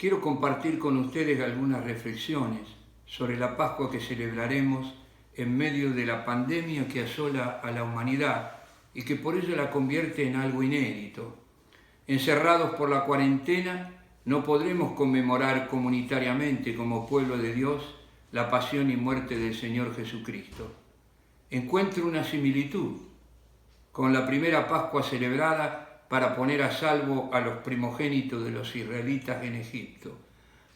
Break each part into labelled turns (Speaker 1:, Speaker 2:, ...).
Speaker 1: quiero compartir con ustedes algunas reflexiones sobre la Pascua que celebraremos en medio de la pandemia que asola a la humanidad y que por ello la convierte en algo inédito. Encerrados por la cuarentena, no podremos conmemorar comunitariamente como pueblo de Dios la pasión y muerte del Señor Jesucristo. Encuentro una similitud con la primera Pascua celebrada para poner a salvo a los primogénitos de los israelitas en Egipto,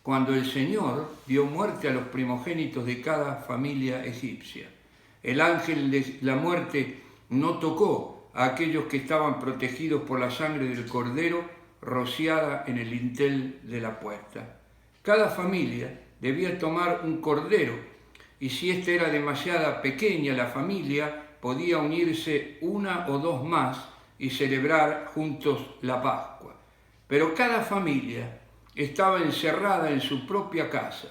Speaker 1: cuando el Señor dio muerte a los primogénitos de cada familia egipcia. El ángel de la muerte no tocó a aquellos que estaban protegidos por la sangre del Cordero rociada en el dintel de la puerta. Cada familia debía tomar un cordero y si ésta era demasiado pequeña la familia, podía unirse una o dos más y celebrar juntos la Pascua. Pero cada familia estaba encerrada en su propia casa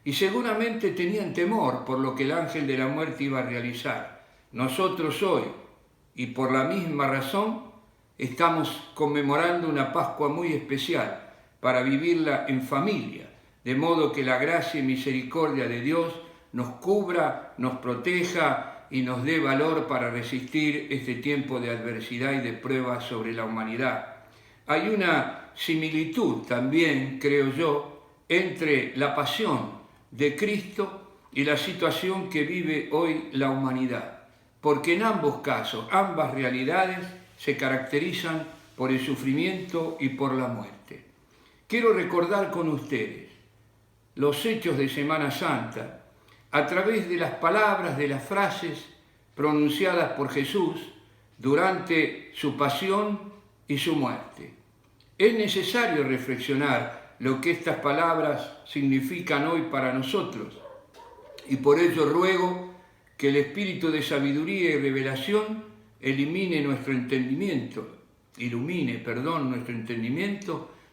Speaker 1: y seguramente tenían temor por lo que el ángel de la muerte iba a realizar. Nosotros hoy, y por la misma razón, estamos conmemorando una Pascua muy especial para vivirla en familia, de modo que la gracia y misericordia de Dios nos cubra, nos proteja y nos dé valor para resistir este tiempo de adversidad y de prueba sobre la humanidad. Hay una similitud también, creo yo, entre la pasión de Cristo y la situación que vive hoy la humanidad, porque en ambos casos, ambas realidades se caracterizan por el sufrimiento y por la muerte. Quiero recordar con ustedes los hechos de Semana Santa a través de las palabras, de las frases pronunciadas por Jesús durante su pasión y su muerte. Es necesario reflexionar lo que estas palabras significan hoy para nosotros y por ello ruego que el espíritu de sabiduría y revelación ilumine nuestro entendimiento,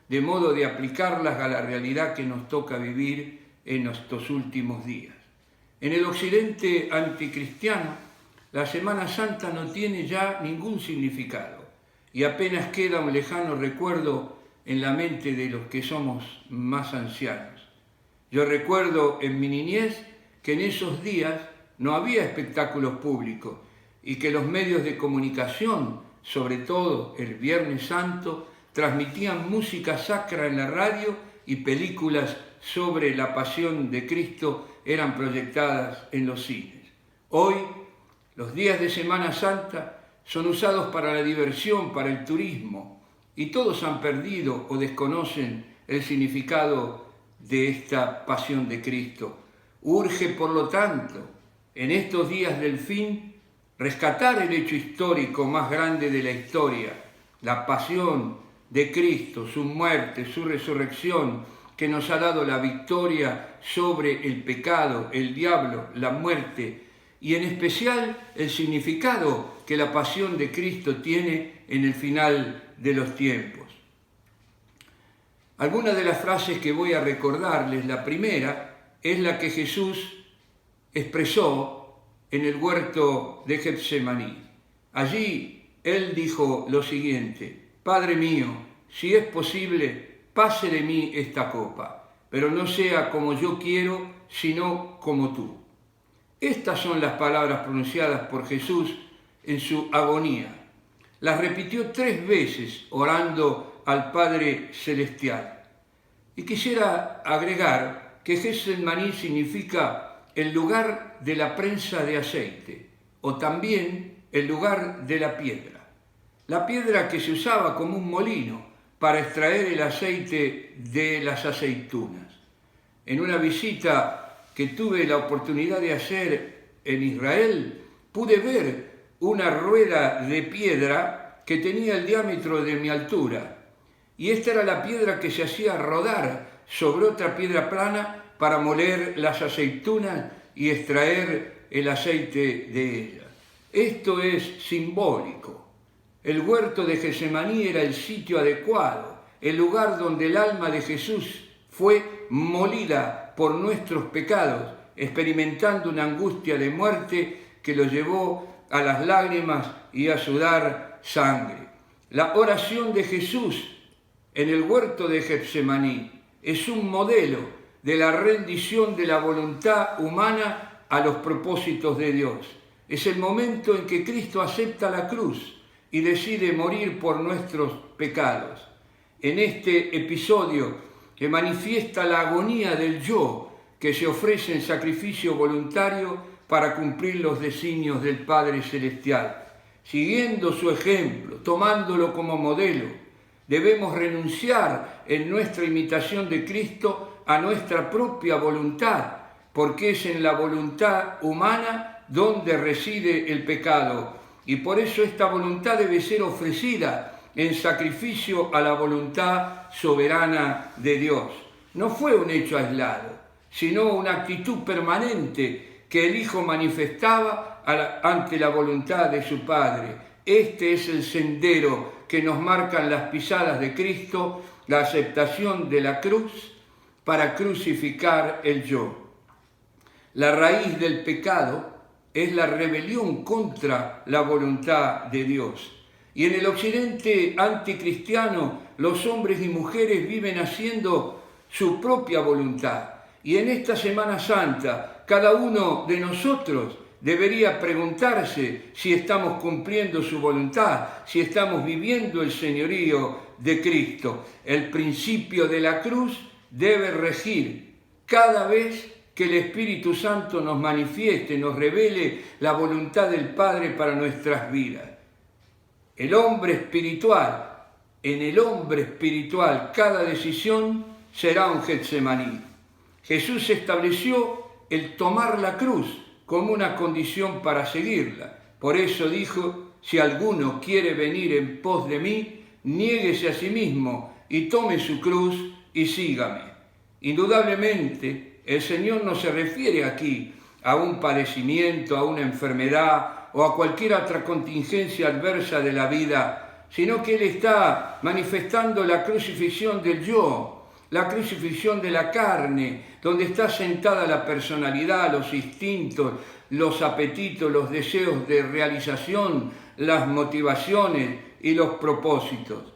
Speaker 1: de modo de aplicarlas a la realidad que nos toca vivir en estos últimos días. En el occidente anticristiano, la Semana Santa no tiene ya ningún significado y apenas queda un lejano recuerdo en la mente de los que somos más ancianos. Yo recuerdo en mi niñez que en esos días no había espectáculos públicos y que los medios de comunicación, sobre todo el Viernes Santo, transmitían música sacra en la radio y películas sobre la pasión de Cristo eran proyectadas en los cines. Hoy, los días de Semana Santa son usados para la diversión, para el turismo, y todos han perdido o desconocen el significado de esta pasión de Cristo. Urge, por lo tanto, en estos días del fin, rescatar el hecho histórico más grande de la historia, la pasión de Cristo, su muerte, su resurrección, que nos ha dado la victoria sobre el pecado, el diablo, la muerte, y en especial el significado que la pasión de Cristo tiene en el final de los tiempos. Algunas de las frases que voy a recordarles, la primera es la que Jesús expresó en el huerto de Getsemaní. Allí él dijo lo siguiente: Padre mío, si es posible, pase de mí esta copa, pero no sea como yo quiero, sino como tú. Estas son las palabras pronunciadas por Jesús en su agonía. Las repitió 3 veces orando al Padre Celestial. Y quisiera agregar que Getsemaní significa el lugar de la prensa de aceite, o también el lugar de la piedra. La piedra que se usaba como un molino para extraer el aceite de las aceitunas. En una visita que tuve la oportunidad de hacer en Israel, pude ver una rueda de piedra que tenía el diámetro de mi altura. Y esta era la piedra que se hacía rodar sobre otra piedra plana para moler las aceitunas y extraer el aceite de ellas. Esto es simbólico. El huerto de Getsemaní era el sitio adecuado, el lugar donde el alma de Jesús fue molida por nuestros pecados, experimentando una angustia de muerte que lo llevó a las lágrimas y a sudar sangre. La oración de Jesús en el huerto de Getsemaní Es un modelo de la rendición de la voluntad humana a los propósitos de Dios. Es el momento en que Cristo acepta la cruz y decide morir por nuestros pecados. En este episodio que manifiesta la agonía del yo que se ofrece en sacrificio voluntario para cumplir los designios del Padre Celestial. Siguiendo su ejemplo, tomándolo como modelo, debemos renunciar en nuestra imitación de Cristo a nuestra propia voluntad, porque es en la voluntad humana donde reside el pecado, y por eso esta voluntad debe ser ofrecida en sacrificio a la voluntad soberana de Dios. No fue un hecho aislado, sino una actitud permanente que el Hijo manifestaba ante la voluntad de su Padre. Este es el sendero que nos marcan las pisadas de Cristo, la aceptación de la cruz para crucificar el yo. La raíz del pecado es la rebelión contra la voluntad de Dios. Y en el occidente anticristiano, los hombres y mujeres viven haciendo su propia voluntad. Y en esta Semana Santa, cada uno de nosotros debería preguntarse si estamos cumpliendo su voluntad, si estamos viviendo el señorío de Cristo. El principio de la cruz debe regir cada vez que el Espíritu Santo nos manifieste, nos revele la voluntad del Padre para nuestras vidas. En el hombre espiritual, cada decisión será un Getsemaní. Jesús estableció el tomar la cruz como una condición para seguirla. Por eso dijo, si alguno quiere venir en pos de mí, niéguese a sí mismo y tome su cruz y sígame. Indudablemente, el Señor no se refiere aquí a un padecimiento, a una enfermedad o a cualquier otra contingencia adversa de la vida, sino que Él está manifestando la crucifixión del yo, la crucifixión de la carne, donde está sentada la personalidad, los instintos, los apetitos, los deseos de realización, las motivaciones y los propósitos.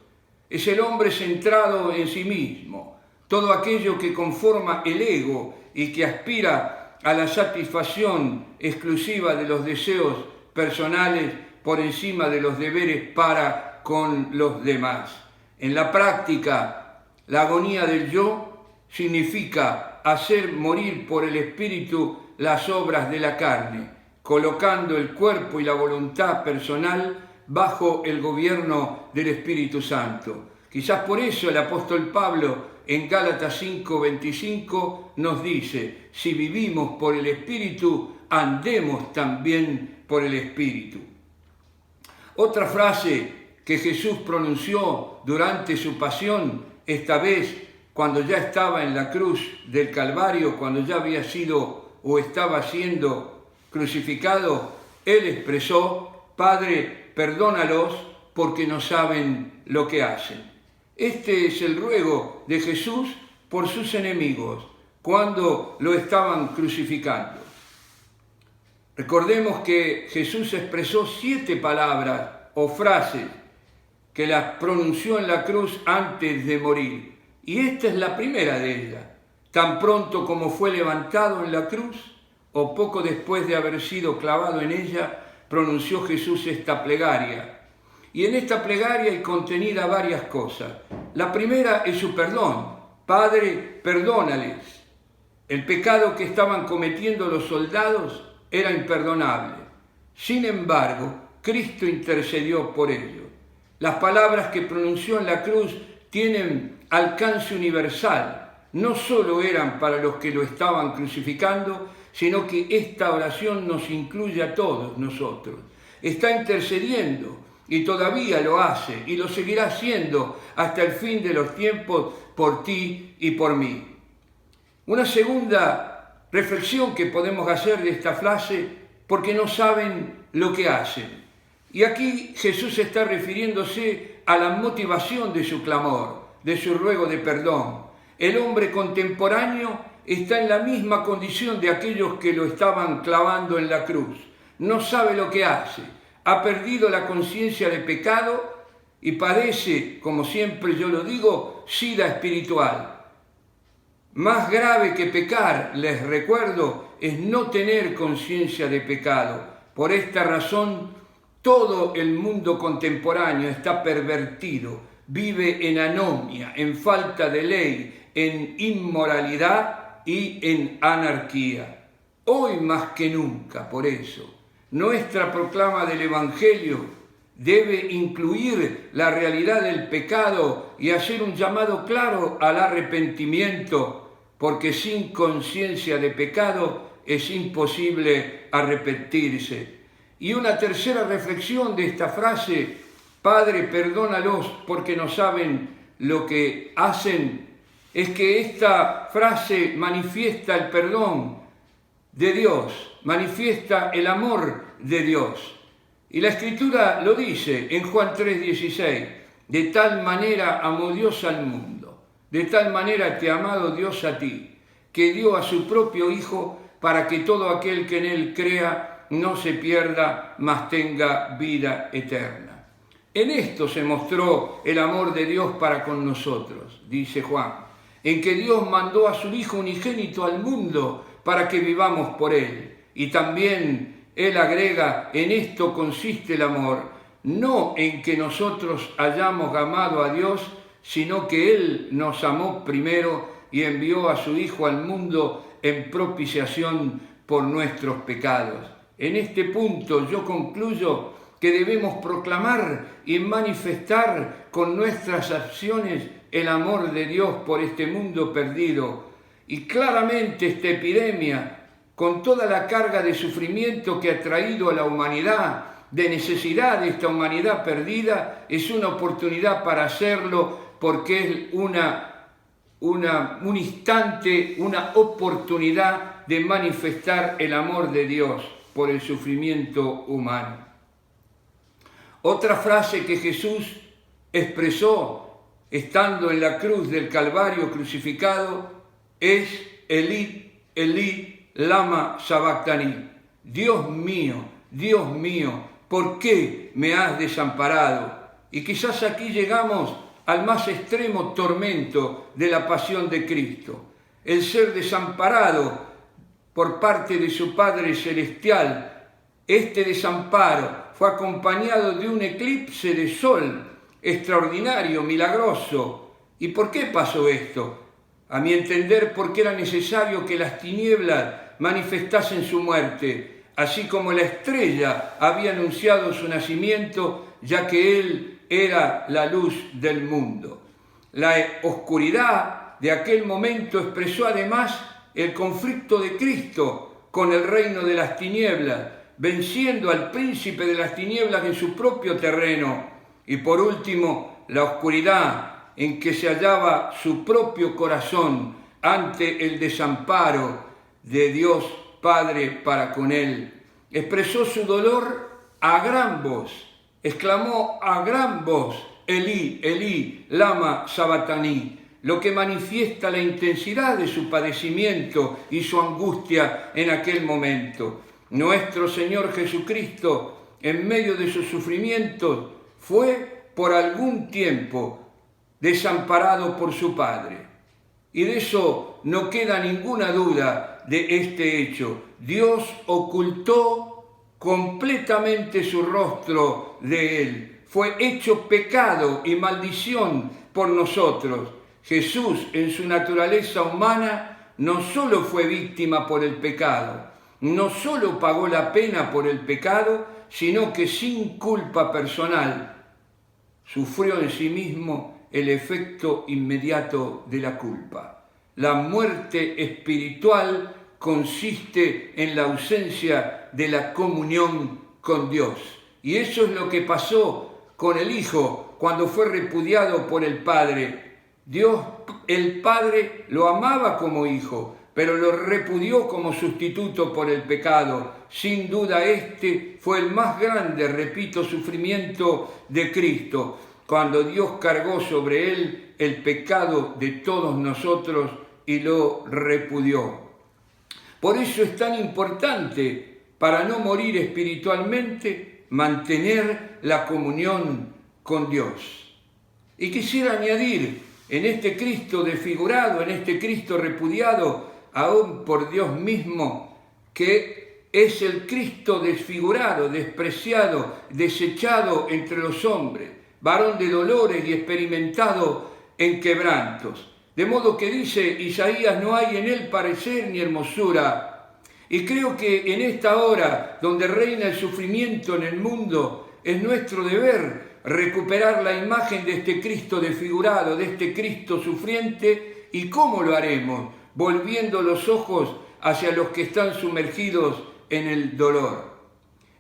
Speaker 1: Es el hombre centrado en sí mismo, todo aquello que conforma el ego y que aspira a la satisfacción exclusiva de los deseos personales por encima de los deberes para con los demás. En la práctica, la agonía del yo significa hacer morir por el espíritu las obras de la carne, colocando el cuerpo y la voluntad personal bajo el gobierno del Espíritu Santo. Quizás por eso el apóstol Pablo en Gálatas 5:25 nos dice, si vivimos por el Espíritu, andemos también por el Espíritu. Otra frase que Jesús pronunció durante su pasión, esta vez cuando ya estaba en la cruz del Calvario, cuando ya había sido o estaba siendo crucificado, Él expresó, Padre, perdónalos porque no saben lo que hacen. Este es el ruego de Jesús por sus enemigos cuando lo estaban crucificando. Recordemos que Jesús expresó 7 palabras o frases que las pronunció en la cruz antes de morir. Y esta es la primera de ellas. Tan pronto como fue levantado en la cruz, o poco después de haber sido clavado en ella, pronunció Jesús esta plegaria. Y en esta plegaria hay contenida varias cosas. La primera es su perdón. Padre, perdónales. El pecado que estaban cometiendo los soldados era imperdonable. Sin embargo, Cristo intercedió por ellos. Las palabras que pronunció en la cruz tienen alcance universal. No solo eran para los que lo estaban crucificando, sino que esta oración nos incluye a todos nosotros. Está intercediendo y todavía lo hace y lo seguirá haciendo hasta el fin de los tiempos por ti y por mí. Una segunda reflexión que podemos hacer de esta frase, porque no saben lo que hacen. Y aquí Jesús está refiriéndose a la motivación de su clamor, de su ruego de perdón. El hombre contemporáneo está en la misma condición de aquellos que lo estaban clavando en la cruz. No sabe lo que hace, ha perdido la conciencia de pecado y padece, como siempre yo lo digo, sida espiritual. Más grave que pecar, les recuerdo, es no tener conciencia de pecado. Por esta razón, todo el mundo contemporáneo está pervertido, vive en anomia, en falta de ley, en inmoralidad y en anarquía. Hoy más que nunca, por eso, nuestra proclama del Evangelio debe incluir la realidad del pecado y hacer un llamado claro al arrepentimiento, porque sin conciencia de pecado es imposible arrepentirse. Y una tercera reflexión de esta frase, Padre, perdónalos porque no saben lo que hacen, es que esta frase manifiesta el perdón de Dios, manifiesta el amor de Dios. Y la Escritura lo dice en Juan 3:16, de tal manera amó Dios al mundo, de tal manera te ha amado Dios a ti, que dio a su propio Hijo para que todo aquel que en Él crea no se pierda, mas tenga vida eterna. En esto se mostró el amor de Dios para con nosotros, dice Juan, en que Dios mandó a su Hijo unigénito al mundo para que vivamos por Él. Y también Él agrega, en esto consiste el amor, no en que nosotros hayamos amado a Dios, sino que Él nos amó primero y envió a su Hijo al mundo en propiciación por nuestros pecados. En este punto yo concluyo que debemos proclamar y manifestar con nuestras acciones el amor de Dios por este mundo perdido. Y claramente esta epidemia, con toda la carga de sufrimiento que ha traído a la humanidad, de necesidad de esta humanidad perdida, es una oportunidad para hacerlo, porque es un instante, una oportunidad de manifestar el amor de Dios por el sufrimiento humano. Otra frase que Jesús expresó estando en la cruz del Calvario crucificado es Elí, Elí, lama sabactani. Dios mío, ¿por qué me has desamparado? Y quizás aquí llegamos al más extremo tormento de la pasión de Cristo, el ser desamparado por parte de su Padre Celestial. Este desamparo fue acompañado de un eclipse de sol extraordinario, milagroso. ¿Y por qué pasó esto? A mi entender, porque era necesario que las tinieblas manifestasen su muerte, así como la estrella había anunciado su nacimiento, ya que Él era la luz del mundo. La oscuridad de aquel momento expresó además el conflicto de Cristo con el reino de las tinieblas, venciendo al príncipe de las tinieblas en su propio terreno. Y por último, la oscuridad en que se hallaba su propio corazón ante el desamparo de Dios Padre para con él. Expresó su dolor a gran voz, exclamó a gran voz, Elí, Elí, lama sabactani, lo que manifiesta la intensidad de su padecimiento y su angustia en aquel momento. Nuestro Señor Jesucristo, en medio de sus sufrimientos, fue por algún tiempo desamparado por su Padre. Y de eso no queda ninguna duda de este hecho. Dios ocultó completamente su rostro de él. Fue hecho pecado y maldición por nosotros. Jesús, en su naturaleza humana, no solo fue víctima por el pecado, no solo pagó la pena por el pecado, sino que sin culpa personal sufrió en sí mismo el efecto inmediato de la culpa. La muerte espiritual consiste en la ausencia de la comunión con Dios. Y eso es lo que pasó con el Hijo cuando fue repudiado por el Padre. Dios, el Padre, lo amaba como Hijo, pero lo repudió como sustituto por el pecado. Sin duda este fue el más grande, repito, sufrimiento de Cristo, cuando Dios cargó sobre él el pecado de todos nosotros y lo repudió. Por eso es tan importante, para no morir espiritualmente, mantener la comunión con Dios. Y quisiera añadir en este Cristo desfigurado, en este Cristo repudiado, aún por Dios mismo, que es el Cristo desfigurado, despreciado, desechado entre los hombres, varón de dolores y experimentado en quebrantos. De modo que dice Isaías, no hay en él parecer ni hermosura. Y creo que en esta hora donde reina el sufrimiento en el mundo, es nuestro deber recuperar la imagen de este Cristo desfigurado, de este Cristo sufriente. ¿Y cómo lo haremos? Volviendo los ojos hacia los que están sumergidos en el dolor.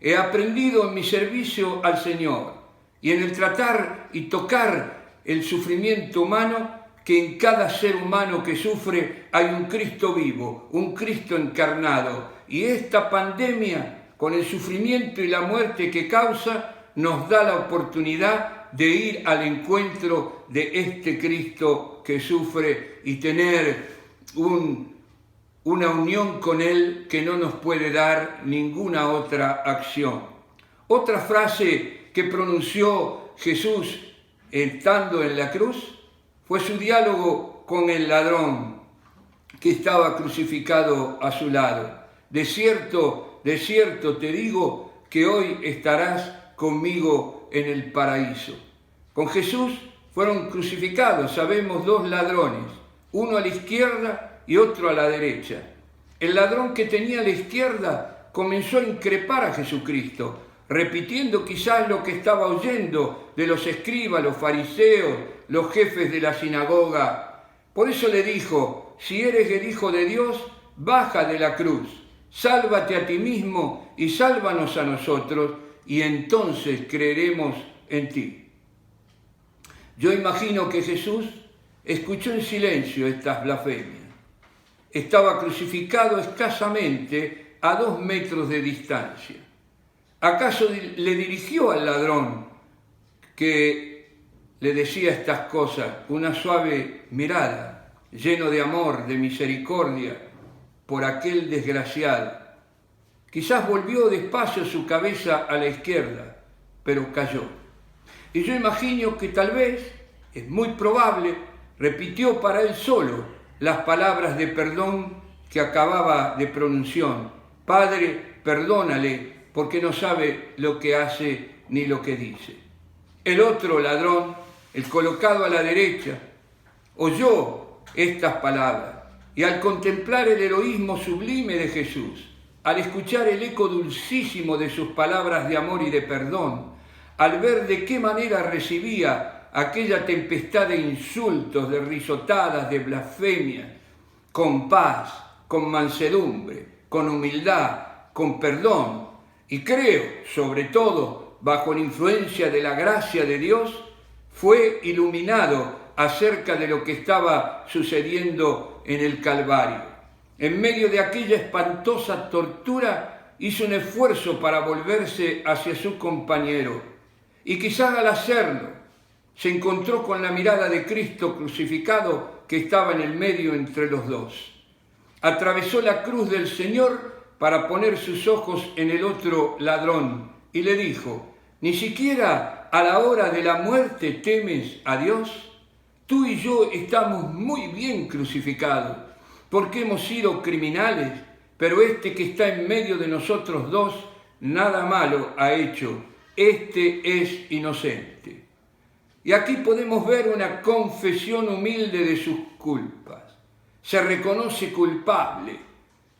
Speaker 1: He aprendido en mi servicio al Señor y en el tratar y tocar el sufrimiento humano, que en cada ser humano que sufre hay un Cristo vivo, un Cristo encarnado. Y esta pandemia, con el sufrimiento y la muerte que causa, nos da la oportunidad de ir al encuentro de este Cristo que sufre y tener una unión con Él que no nos puede dar ninguna otra acción. Otra frase que pronunció Jesús estando en la cruz fue su diálogo con el ladrón que estaba crucificado a su lado. De cierto te digo que hoy estarás conmigo en el paraíso. Con Jesús fueron crucificados, sabemos, dos ladrones, uno a la izquierda y otro a la derecha. El ladrón que tenía a la izquierda comenzó a increpar a Jesucristo, repitiendo quizás lo que estaba oyendo de los escribas, los fariseos, los jefes de la sinagoga. Por eso le dijo, si eres el Hijo de Dios, baja de la cruz, sálvate a ti mismo y sálvanos a nosotros, y entonces creeremos en ti. Yo imagino que Jesús escuchó en silencio estas blasfemias. Estaba crucificado escasamente a 2 metros de distancia. ¿Acaso le dirigió al ladrón que le decía estas cosas una suave mirada, lleno de amor, de misericordia por aquel desgraciado? Quizás volvió despacio su cabeza a la izquierda, pero cayó. Y yo imagino que tal vez, es muy probable, repitió para él solo las palabras de perdón que acababa de pronunciar. Padre, perdónale, porque no sabe lo que hace ni lo que dice. El otro ladrón, el colocado a la derecha, oyó estas palabras y al contemplar el heroísmo sublime de Jesús, al escuchar el eco dulcísimo de sus palabras de amor y de perdón, al ver de qué manera recibía aquella tempestad de insultos, de risotadas, de blasfemias, con paz, con mansedumbre, con humildad, con perdón, y creo, sobre todo, bajo la influencia de la gracia de Dios, fue iluminado acerca de lo que estaba sucediendo en el Calvario. En medio de aquella espantosa tortura, hizo un esfuerzo para volverse hacia su compañero. Y quizás al hacerlo, se encontró con la mirada de Cristo crucificado que estaba en el medio entre los dos. Atravesó la cruz del Señor para poner sus ojos en el otro ladrón y le dijo, ¿ni siquiera a la hora de la muerte temes a Dios? Tú y yo estamos muy bien crucificados, porque hemos sido criminales, pero este que está en medio de nosotros dos, nada malo ha hecho, este es inocente. Y aquí podemos ver una confesión humilde de sus culpas. Se reconoce culpable,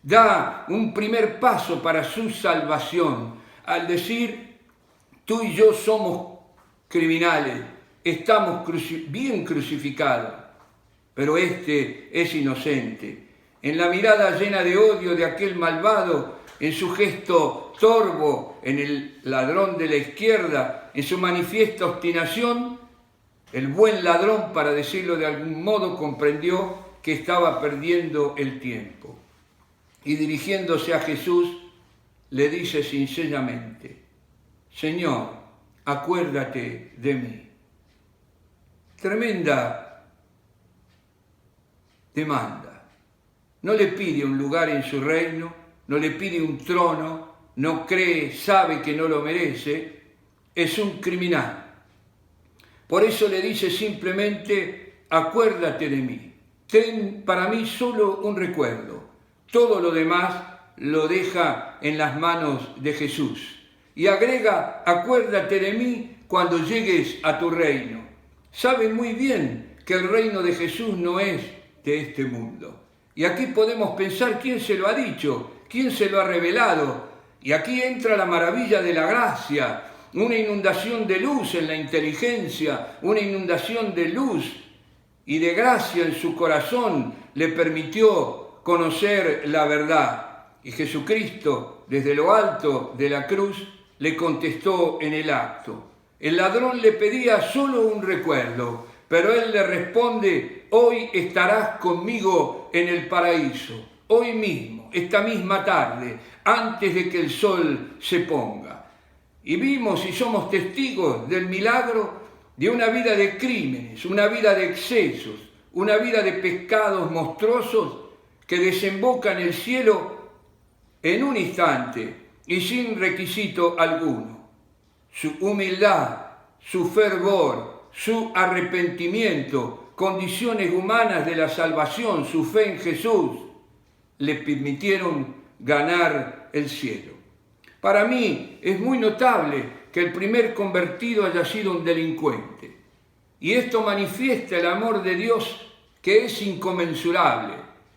Speaker 1: da un primer paso para su salvación, al decir, tú y yo somos criminales, estamos bien crucificados, pero este es inocente. En la mirada llena de odio de aquel malvado, en su gesto torvo, en el ladrón de la izquierda, en su manifiesta obstinación, el buen ladrón, para decirlo de algún modo, comprendió que estaba perdiendo el tiempo. Y dirigiéndose a Jesús, le dice sinceramente, Señor, acuérdate de mí. Tremenda demanda. No le pide un lugar en su reino, no le pide un trono, no cree, sabe que no lo merece, es un criminal. Por eso le dice simplemente, acuérdate de mí. Ten para mí solo un recuerdo. Todo lo demás lo deja en las manos de Jesús. Y agrega, acuérdate de mí cuando llegues a tu reino. Sabe muy bien que el reino de Jesús no es de este mundo. Y aquí podemos pensar quién se lo ha dicho, quién se lo ha revelado. Y aquí entra la maravilla de la gracia, una inundación de luz en la inteligencia, una inundación de luz y de gracia en su corazón le permitió conocer la verdad. Y Jesucristo, desde lo alto de la cruz, le contestó en el acto. El ladrón le pedía solo un recuerdo, pero él le responde, hoy estarás conmigo en el paraíso, hoy mismo, esta misma tarde, antes de que el sol se ponga. Y vimos y somos testigos del milagro de una vida de crímenes, una vida de excesos, una vida de pecados monstruosos que desemboca en el cielo en un instante y sin requisito alguno. Su humildad, su fervor, su arrepentimiento, condiciones humanas de la salvación, su fe en Jesús, le permitieron ganar el cielo. Para mí es muy notable que el primer convertido haya sido un delincuente. Y esto manifiesta el amor de Dios que es inconmensurable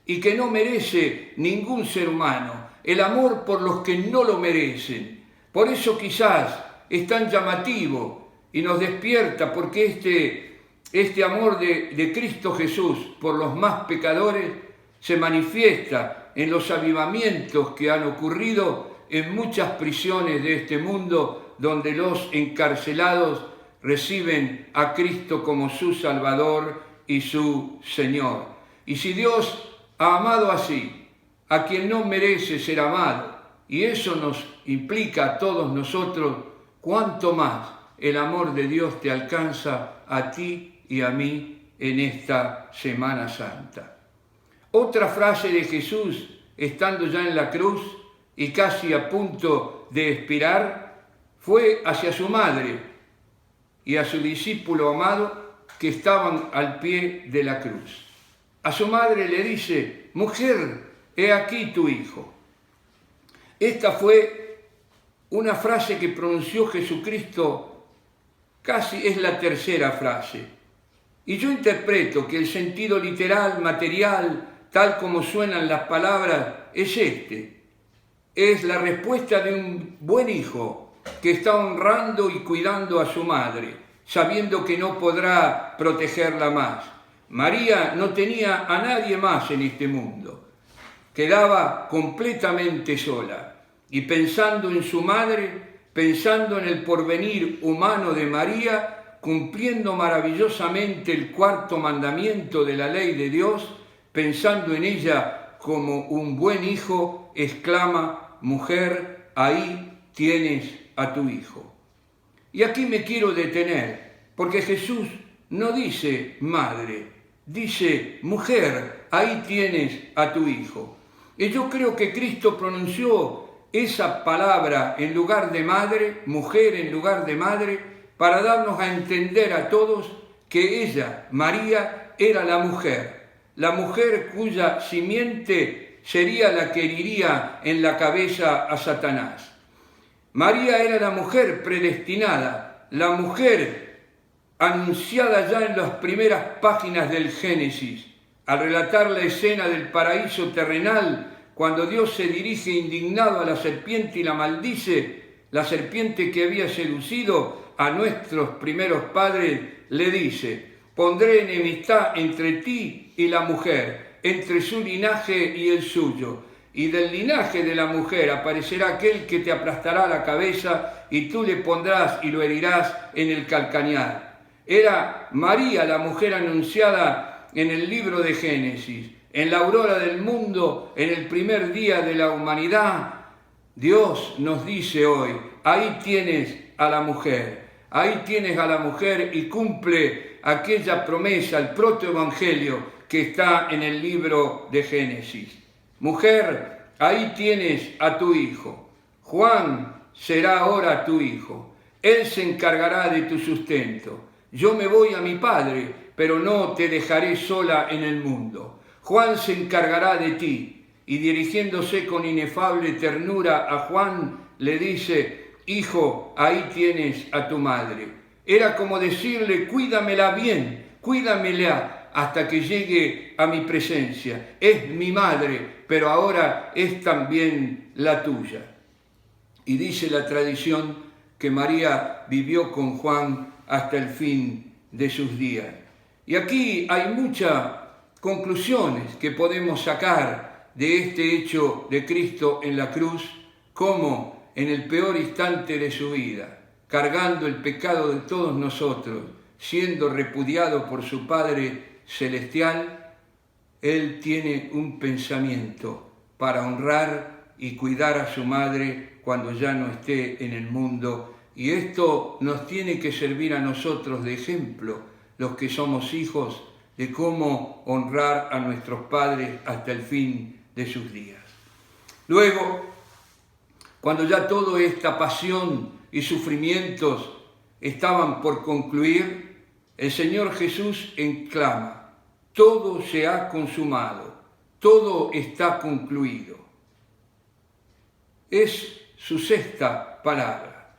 Speaker 1: y que no merece ningún ser humano, el amor por los que no lo merecen. Por eso quizás es tan llamativo y nos despierta, porque este amor de Cristo Jesús por los más pecadores se manifiesta en los avivamientos que han ocurrido en muchas prisiones de este mundo, donde los encarcelados reciben a Cristo como su Salvador y su Señor. Y si Dios ha amado así a quien no merece ser amado, y eso nos implica a todos nosotros, cuánto más el amor de Dios te alcanza a ti y a mí en esta Semana Santa. Otra frase de Jesús, estando ya en la cruz y casi a punto de expirar, fue hacia su madre y a su discípulo amado que estaban al pie de la cruz. A su madre le dice, mujer, he aquí tu hijo. Esta fue una frase que pronunció Jesucristo, casi es la tercera frase. Y yo interpreto que el sentido literal, material, tal como suenan las palabras, es este. Es la respuesta de un buen hijo que está honrando y cuidando a su madre, sabiendo que no podrá protegerla más. María no tenía a nadie más en este mundo. Quedaba completamente sola. Y pensando en su madre, pensando en el porvenir humano de María, cumpliendo maravillosamente el cuarto mandamiento de la ley de Dios, pensando en ella como un buen hijo, exclama, mujer, ahí tienes a tu hijo. Y aquí me quiero detener, porque Jesús no dice madre, dice mujer, ahí tienes a tu hijo. Y yo creo que Cristo pronunció esa palabra en lugar de madre, mujer en lugar de madre, para darnos a entender a todos que ella, María, era la mujer cuya simiente sería la que heriría en la cabeza a Satanás. María era la mujer predestinada, la mujer anunciada ya en las primeras páginas del Génesis, al relatar la escena del paraíso terrenal, cuando Dios se dirige indignado a la serpiente y la maldice, la serpiente que había seducido a nuestros primeros padres, le dice, pondré enemistad entre ti y la mujer, entre su linaje y el suyo, y del linaje de la mujer aparecerá aquel que te aplastará la cabeza y tú le pondrás y lo herirás en el calcañar. Era María la mujer anunciada en el libro de Génesis. En la aurora del mundo, en el primer día de la humanidad, Dios nos dice hoy, ahí tienes a la mujer, ahí tienes a la mujer y cumple aquella promesa, el protoevangelio que está en el libro de Génesis. Mujer, ahí tienes a tu hijo. Juan será ahora tu hijo. Él se encargará de tu sustento. Yo me voy a mi Padre, pero no te dejaré sola en el mundo. Juan se encargará de ti. Y dirigiéndose con inefable ternura a Juan, le dice: hijo, ahí tienes a tu madre. Era como decirle: cuídamela bien, cuídamela hasta que llegue a mi presencia. Es mi madre, pero ahora es también la tuya. Y dice la tradición que María vivió con Juan hasta el fin de sus días. Y aquí hay muchas conclusiones que podemos sacar de este hecho de Cristo en la cruz, como en el peor instante de su vida, cargando el pecado de todos nosotros, siendo repudiado por su Padre Celestial, Él tiene un pensamiento para honrar y cuidar a su madre cuando ya no esté en el mundo. Y esto nos tiene que servir a nosotros de ejemplo, los que somos hijos, de cómo honrar a nuestros padres hasta el fin de sus días. Luego, cuando ya toda esta pasión y sufrimientos estaban por concluir, el Señor Jesús exclama: todo se ha consumado, todo está concluido. Es su sexta palabra.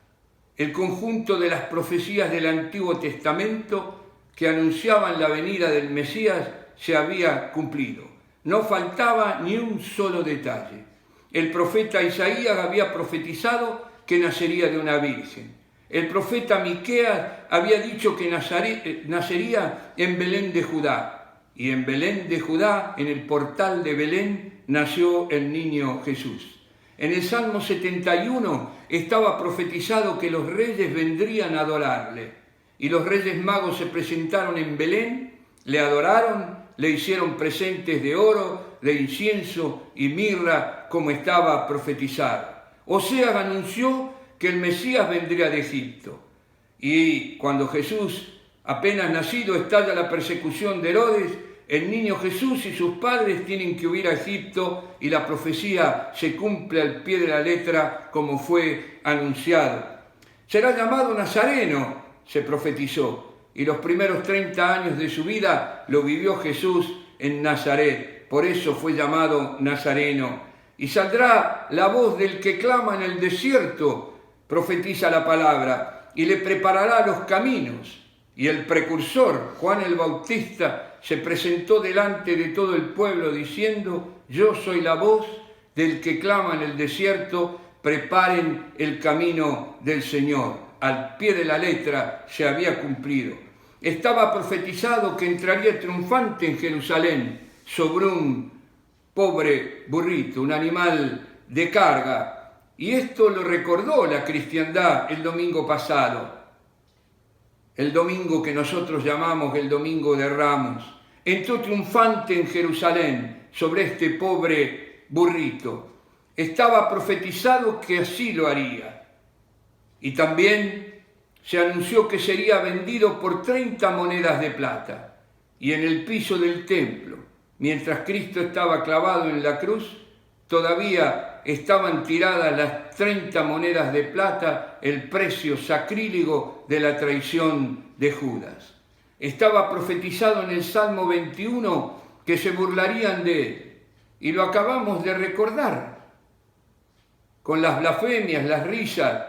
Speaker 1: El conjunto de las profecías del Antiguo Testamento que anunciaban la venida del Mesías se había cumplido. No faltaba ni un solo detalle. El profeta Isaías había profetizado que nacería de una virgen. El profeta Miqueas había dicho que nacería en Belén de Judá. Y en Belén de Judá, en el portal de Belén, nació el niño Jesús. En el Salmo 71 estaba profetizado que los reyes vendrían a adorarle. Y los reyes magos se presentaron en Belén, le adoraron, le hicieron presentes de oro, de incienso y mirra, como estaba profetizado. Oseas anunció que el Mesías vendría de Egipto. Y cuando Jesús, apenas nacido, estalla la persecución de Herodes, el niño Jesús y sus padres tienen que huir a Egipto y la profecía se cumple al pie de la letra como fue anunciado. Será llamado Nazareno, se profetizó, y los primeros 30 años de su vida lo vivió Jesús en Nazaret. Por eso fue llamado Nazareno. Y saldrá la voz del que clama en el desierto, profetiza la palabra, y le preparará los caminos. Y el precursor, Juan el Bautista, se presentó delante de todo el pueblo diciendo: yo soy la voz del que clama en el desierto, preparen el camino del Señor. Al pie de la letra se había cumplido. Estaba profetizado que entraría triunfante en Jerusalén sobre un pobre burrito, un animal de carga. Y esto lo recordó la cristiandad el domingo pasado, el domingo que nosotros llamamos el Domingo de Ramos. Entró triunfante en Jerusalén sobre este pobre burrito. Estaba profetizado que así lo haría. Y también se anunció que sería vendido por 30 monedas de plata. Y en el piso del templo, mientras Cristo estaba clavado en la cruz, todavía estaban tiradas las 30 monedas de plata, el precio sacrílego de la traición de Judas. Estaba profetizado en el Salmo 21 que se burlarían de él. Y lo acabamos de recordar con las blasfemias, las risas.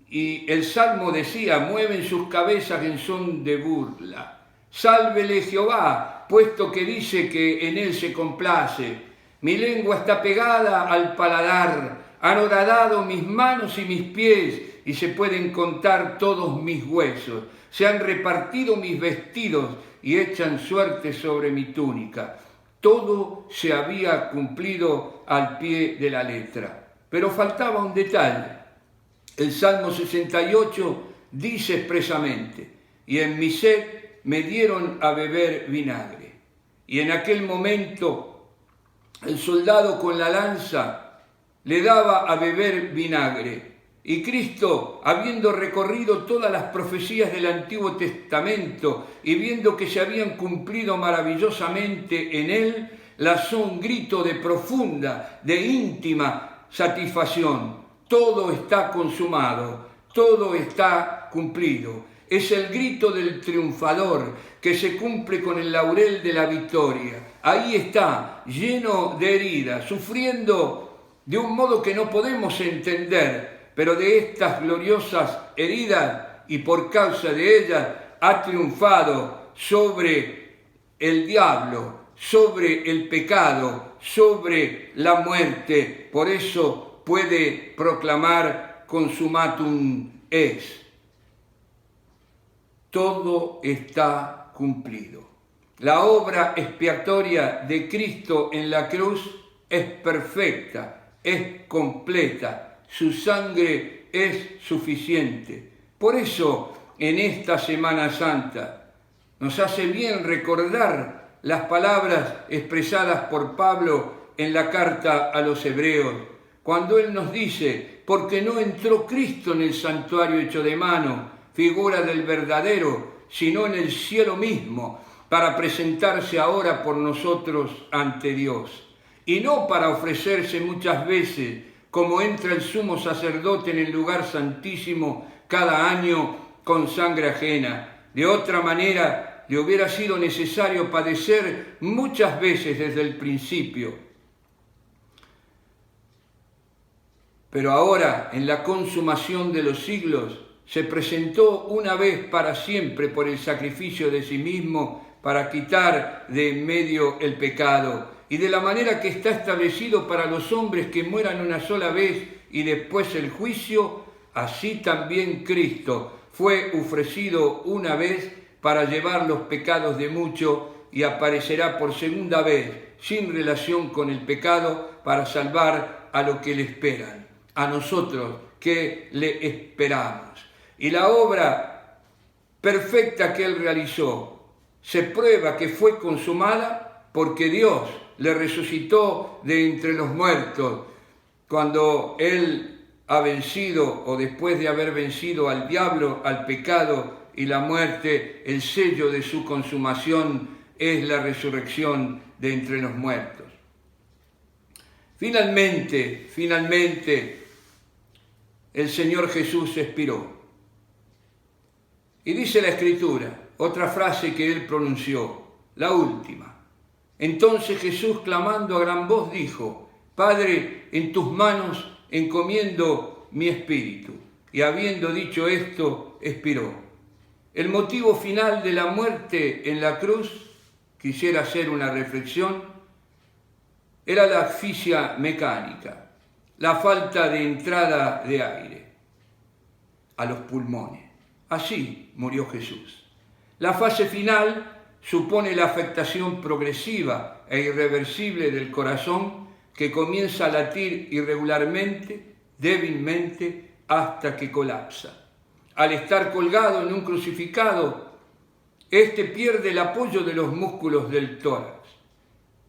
Speaker 1: Y el Salmo decía: mueven sus cabezas en son de burla. Sálvele Jehová, puesto que dice que en él se complace. Mi lengua está pegada al paladar, han horadado mis manos y mis pies, y se pueden contar todos mis huesos. Se han repartido mis vestidos y echan suerte sobre mi túnica. Todo se había cumplido al pie de la letra. Pero faltaba un detalle. El Salmo 68 dice expresamente: y en mi sed me dieron a beber vinagre. Y en aquel momento el soldado con la lanza le daba a beber vinagre. Y Cristo, habiendo recorrido todas las profecías del Antiguo Testamento y viendo que se habían cumplido maravillosamente en él, lanzó un grito de profunda, de íntima satisfacción: todo está consumado, todo está cumplido. Es el grito del triunfador que se cumple con el laurel de la victoria. Ahí está, lleno de heridas, sufriendo de un modo que no podemos entender, pero de estas gloriosas heridas y por causa de ellas ha triunfado sobre el diablo, sobre el pecado, sobre la muerte. Por eso puede proclamar consumatum est. Todo está cumplido. La obra expiatoria de Cristo en la cruz es perfecta, es completa. Su sangre es suficiente. Por eso, en esta Semana Santa, nos hace bien recordar las palabras expresadas por Pablo en la carta a los Hebreos, cuando él nos dice, porque no entró Cristo en el santuario hecho de mano, figura del verdadero, sino en el cielo mismo, para presentarse ahora por nosotros ante Dios, y no para ofrecerse muchas veces, como entra el sumo sacerdote en el lugar santísimo cada año con sangre ajena. De otra manera, le hubiera sido necesario padecer muchas veces desde el principio. Pero ahora, en la consumación de los siglos, se presentó una vez para siempre por el sacrificio de sí mismo para quitar de en medio el pecado, y de la manera que está establecido para los hombres que mueran una sola vez y después el juicio, así también Cristo fue ofrecido una vez para llevar los pecados de muchos y aparecerá por segunda vez sin relación con el pecado para salvar a los que le esperan, a nosotros que le esperamos. Y la obra perfecta que él realizó se prueba que fue consumada porque Dios le resucitó de entre los muertos cuando él ha vencido, o después de haber vencido al diablo, al pecado y la muerte. El sello de su consumación es la resurrección de entre los muertos. Finalmente, el Señor Jesús expiró. Y dice la Escritura, otra frase que él pronunció, la última. Entonces Jesús, clamando a gran voz, dijo, Padre, en tus manos encomiendo mi espíritu. Y habiendo dicho esto, expiró. El motivo final de la muerte en la cruz, quisiera hacer una reflexión, era la asfixia mecánica, la falta de entrada de aire a los pulmones. Así murió Jesús. La fase final supone la afectación progresiva e irreversible del corazón que comienza a latir irregularmente, débilmente, hasta que colapsa. Al estar colgado en un crucificado, éste pierde el apoyo de los músculos del tórax.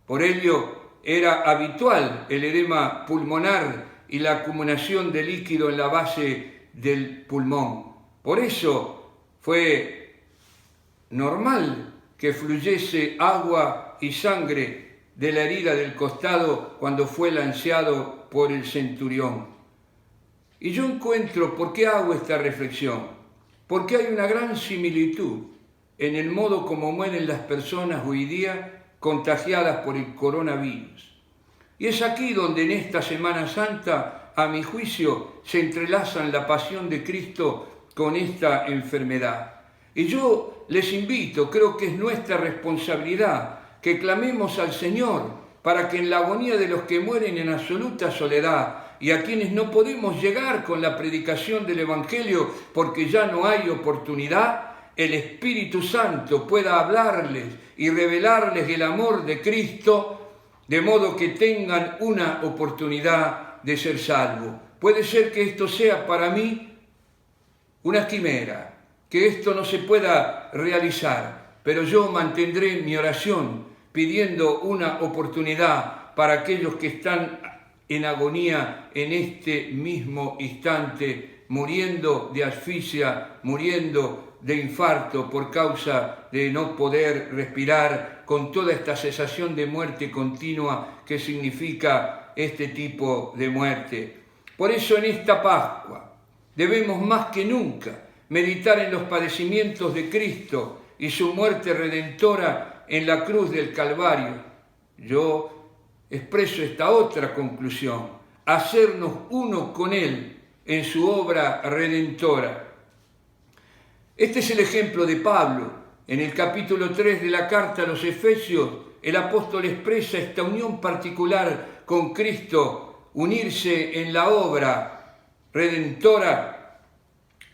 Speaker 1: Por ello, era habitual el edema pulmonar y la acumulación de líquido en la base del pulmón. Por eso fue normal que fluyese agua y sangre de la herida del costado cuando fue lanceado por el centurión. Y yo encuentro, ¿por qué hago esta reflexión? Porque hay una gran similitud en el modo como mueren las personas hoy día contagiadas por el coronavirus. Y es aquí donde en esta Semana Santa, a mi juicio, se entrelazan la pasión de Cristo con esta enfermedad. Y yo les invito, creo que es nuestra responsabilidad, que clamemos al Señor para que en la agonía de los que mueren en absoluta soledad y a quienes no podemos llegar con la predicación del Evangelio porque ya no hay oportunidad, el Espíritu Santo pueda hablarles y revelarles el amor de Cristo, de modo que tengan una oportunidad de ser salvos. Puede ser que esto sea para mí una quimera, que esto no se pueda realizar, pero yo mantendré mi oración pidiendo una oportunidad para aquellos que están en agonía en este mismo instante, muriendo de asfixia, muriendo de infarto por causa de no poder respirar, con toda esta cesación de muerte continua que significa este tipo de muerte. Por eso en esta Pascua debemos más que nunca meditar en los padecimientos de Cristo y su muerte redentora en la cruz del Calvario. Yo expreso esta otra conclusión: hacernos uno con Él en su obra redentora. Este es el ejemplo de Pablo. En el capítulo 3 de la carta a los Efesios, el apóstol expresa esta unión particular con Cristo, unirse en la obra redentora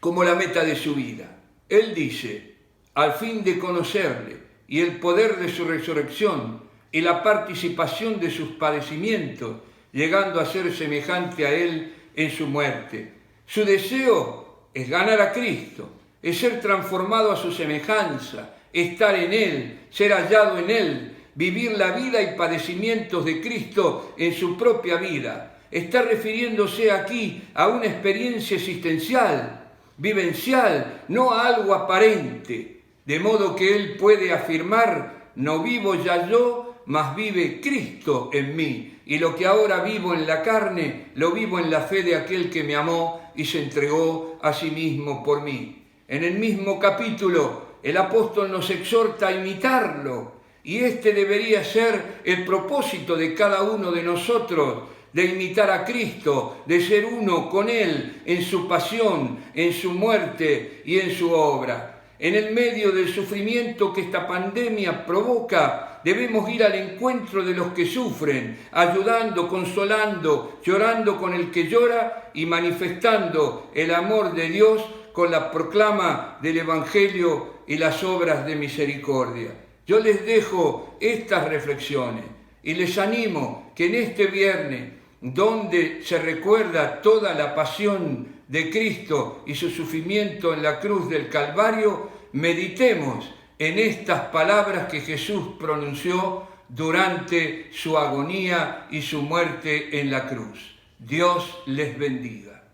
Speaker 1: como la meta de su vida. Él dice: al fin de conocerle y el poder de su resurrección y la participación de sus padecimientos, llegando a ser semejante a Él en su muerte. Su deseo es ganar a Cristo, es ser transformado a su semejanza, estar en Él, ser hallado en Él, vivir la vida y padecimientos de Cristo en su propia vida. Está refiriéndose aquí a una experiencia existencial, vivencial, no a algo aparente, de modo que Él puede afirmar: no vivo ya yo, mas vive Cristo en mí, y lo que ahora vivo en la carne, lo vivo en la fe de aquel que me amó y se entregó a sí mismo por mí. En el mismo capítulo, el apóstol nos exhorta a imitarlo, y este debería ser el propósito de cada uno de nosotros, de imitar a Cristo, de ser uno con Él en su pasión, en su muerte y en su obra. En el medio del sufrimiento que esta pandemia provoca, debemos ir al encuentro de los que sufren, ayudando, consolando, llorando con el que llora y manifestando el amor de Dios con la proclama del Evangelio y las obras de misericordia. Yo les dejo estas reflexiones y les animo que en este viernes, donde se recuerda toda la pasión de Cristo y su sufrimiento en la cruz del Calvario, meditemos en estas palabras que Jesús pronunció durante su agonía y su muerte en la cruz. Dios les bendiga.